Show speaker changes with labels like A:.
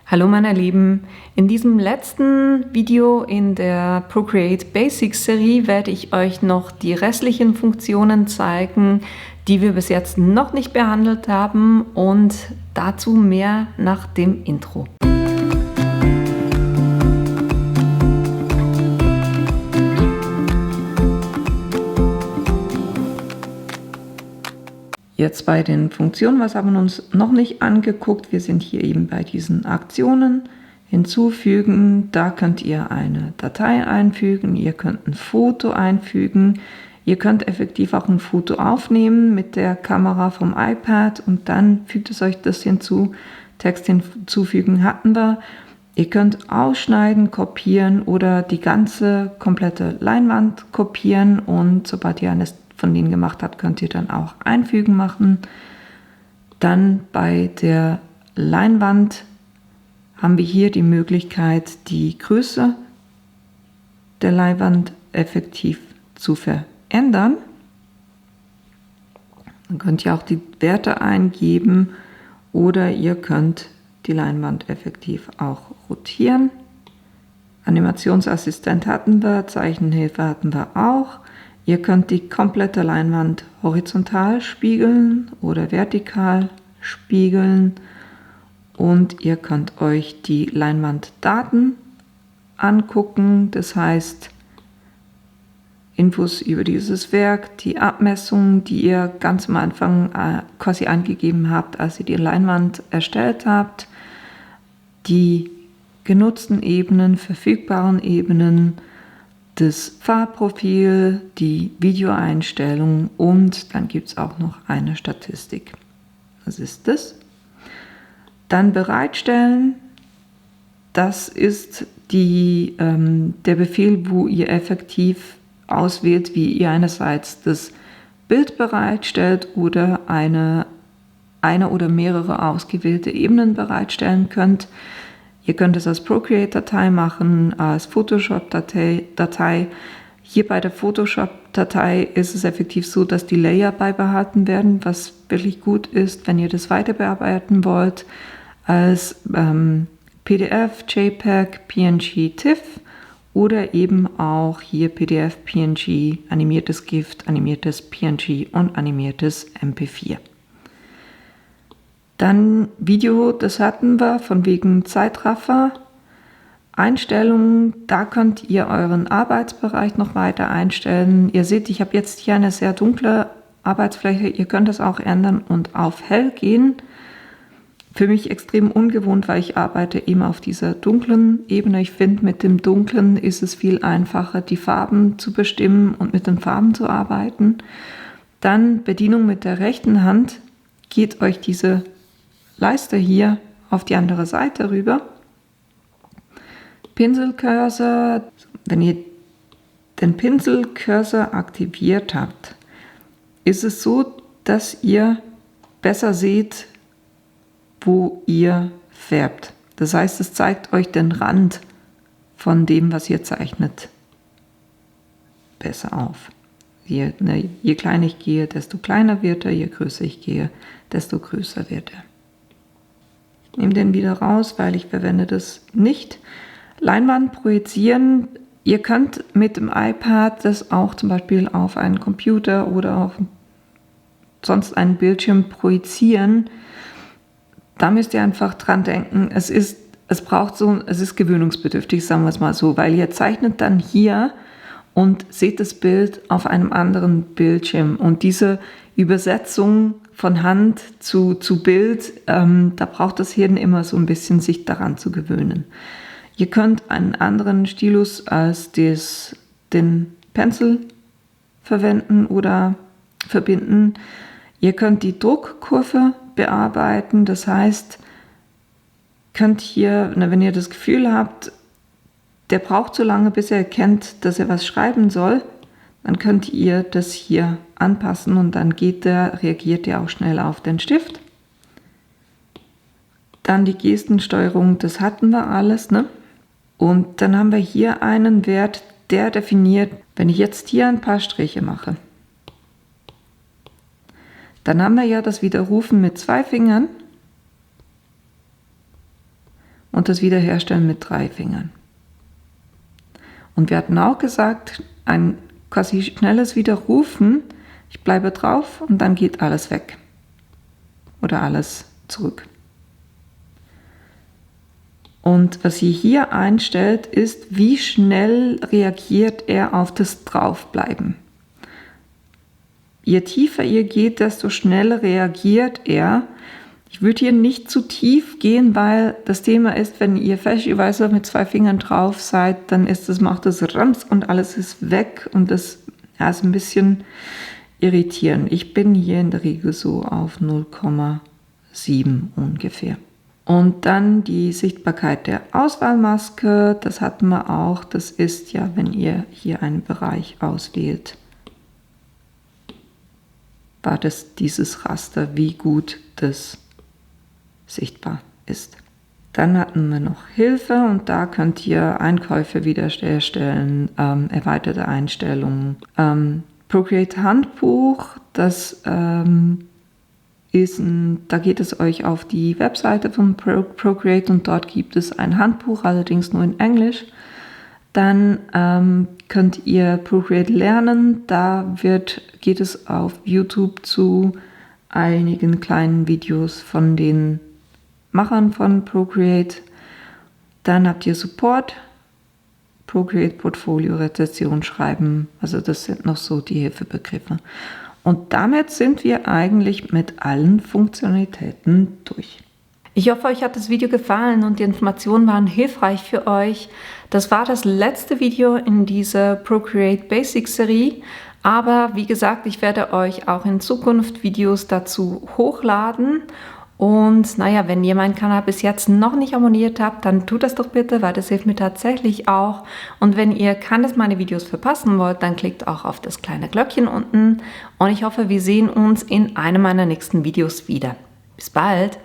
A: Hallo meine Lieben, in diesem letzten Video in der Procreate Basics Serie werde ich euch noch die restlichen Funktionen zeigen, die wir bis jetzt noch nicht behandelt haben, und dazu mehr nach dem Intro. Jetzt bei den Funktionen, was haben wir uns noch nicht angeguckt? Wir sind hier eben bei diesen Aktionen. Hinzufügen, da könnt ihr eine Datei einfügen, ihr könnt ein Foto einfügen, ihr könnt effektiv auch ein Foto aufnehmen mit der Kamera vom iPad und dann fügt es euch das hinzu. Text hinzufügen hatten wir. Ihr könnt ausschneiden, kopieren oder die ganze komplette Leinwand kopieren, und sobald ihr eines von denen gemacht habt, könnt ihr dann auch einfügen machen. Dann bei der Leinwand haben wir hier die Möglichkeit, die Größe der Leinwand effektiv zu verändern. Dann könnt ihr auch die Werte eingeben oder ihr könnt die Leinwand effektiv auch rotieren. Animationsassistent hatten wir, Zeichenhilfe hatten wir auch. Ihr könnt die komplette Leinwand horizontal spiegeln oder vertikal spiegeln, und ihr könnt euch die Leinwanddaten angucken, das heißt Infos über dieses Werk, die Abmessungen, die ihr ganz am Anfang quasi angegeben habt, als ihr die Leinwand erstellt habt, die genutzten Ebenen, verfügbaren Ebenen, das Farbprofil, die Videoeinstellungen, und dann gibt es auch noch eine Statistik. Was ist das? Dann bereitstellen. Das ist der Befehl, wo ihr effektiv auswählt, wie ihr einerseits das Bild bereitstellt oder eine oder mehrere ausgewählte Ebenen bereitstellen könnt. Ihr könnt es als Procreate-Datei machen, als Photoshop-Datei. Hier bei der Photoshop-Datei ist es effektiv so, dass die Layer beibehalten werden, was wirklich gut ist, wenn ihr das weiter bearbeiten wollt, als PDF, JPEG, PNG, TIFF oder eben auch hier PDF, PNG, animiertes GIF, animiertes PNG und animiertes MP4. Dann Video, das hatten wir, von wegen Zeitraffer. Einstellungen, da könnt ihr euren Arbeitsbereich noch weiter einstellen. Ihr seht, ich habe jetzt hier eine sehr dunkle Arbeitsfläche. Ihr könnt das auch ändern und auf hell gehen. Für mich extrem ungewohnt, weil ich arbeite eben auf dieser dunklen Ebene. Ich finde, mit dem Dunklen ist es viel einfacher, die Farben zu bestimmen und mit den Farben zu arbeiten. Dann Bedienung mit der rechten Hand. Geht euch diese Leiste hier auf die andere Seite rüber. Pinselcursor, wenn ihr den Pinselcursor aktiviert habt, ist es so, dass ihr besser seht, wo ihr färbt. Das heißt, es zeigt euch den Rand von dem, was ihr zeichnet, besser auf. Je kleiner ich gehe, desto kleiner wird er, je größer ich gehe, desto größer wird er. Ich nehme den wieder raus, weil ich verwende das nicht. Leinwand projizieren. Ihr könnt mit dem iPad das auch zum Beispiel auf einen Computer oder auf sonst einen Bildschirm projizieren. Da müsst ihr einfach dran denken, es ist gewöhnungsbedürftig, sagen wir es mal so, weil ihr zeichnet dann hier und seht das Bild auf einem anderen Bildschirm, und diese Übersetzung von Hand zu Bild, da braucht das Hirn immer so ein bisschen, sich daran zu gewöhnen. Ihr könnt einen anderen Stilus als den Pencil verwenden oder verbinden. Ihr könnt die Druckkurve bearbeiten, das heißt, könnt hier, wenn ihr das Gefühl habt, der braucht so lange, bis er erkennt, dass er was schreiben soll, dann könnt ihr das hier anpassen und dann reagiert er auch schnell auf den Stift. Dann die Gestensteuerung, das hatten wir alles, ne? Und dann haben wir hier einen Wert, der definiert, wenn ich jetzt hier ein paar Striche mache, dann haben wir ja das Widerrufen mit 2 Fingern. und das wiederherstellen mit 3 Fingern. Und wir hatten auch gesagt, ein quasi schnelles Widerrufen, ich bleibe drauf und dann geht alles weg oder alles zurück. Und was sie hier einstellt, ist, wie schnell reagiert er auf das Draufbleiben. Je tiefer ihr geht, desto schneller reagiert er. Ich würde hier nicht zu tief gehen, weil das Thema ist, wenn ihr fälschlicherweise mit 2 Fingern drauf seid, dann macht es Rams und alles ist weg und das ist ein bisschen irritierend. Ich bin hier in der Regel so auf 0,7 ungefähr. Und dann die Sichtbarkeit der Auswahlmaske, das hatten wir auch. Das ist ja, wenn ihr hier einen Bereich auswählt, war das dieses Raster, wie gut das sichtbar ist. Dann hatten wir noch Hilfe und da könnt ihr Einkäufe wieder erstellen, erweiterte Einstellungen. Procreate Handbuch, das da geht es euch auf die Webseite von Procreate und dort gibt es ein Handbuch, allerdings nur in Englisch. Dann könnt ihr Procreate lernen, geht es auf YouTube zu einigen kleinen Videos von den Machern von Procreate. Dann habt ihr Support, Procreate Portfolio, Rezession schreiben, also das sind noch so die Hilfebegriffe. Und damit sind wir eigentlich mit allen Funktionalitäten durch. Ich hoffe, euch hat das Video gefallen und die Informationen waren hilfreich für euch. Das war das letzte Video in dieser Procreate Basics Serie. Aber wie gesagt, ich werde euch auch in Zukunft Videos dazu hochladen. Und naja, wenn ihr meinen Kanal bis jetzt noch nicht abonniert habt, dann tut das doch bitte, weil das hilft mir tatsächlich auch. Und wenn ihr keines meiner Videos verpassen wollt, dann klickt auch auf das kleine Glöckchen unten. Und ich hoffe, wir sehen uns in einem meiner nächsten Videos wieder. Bis bald!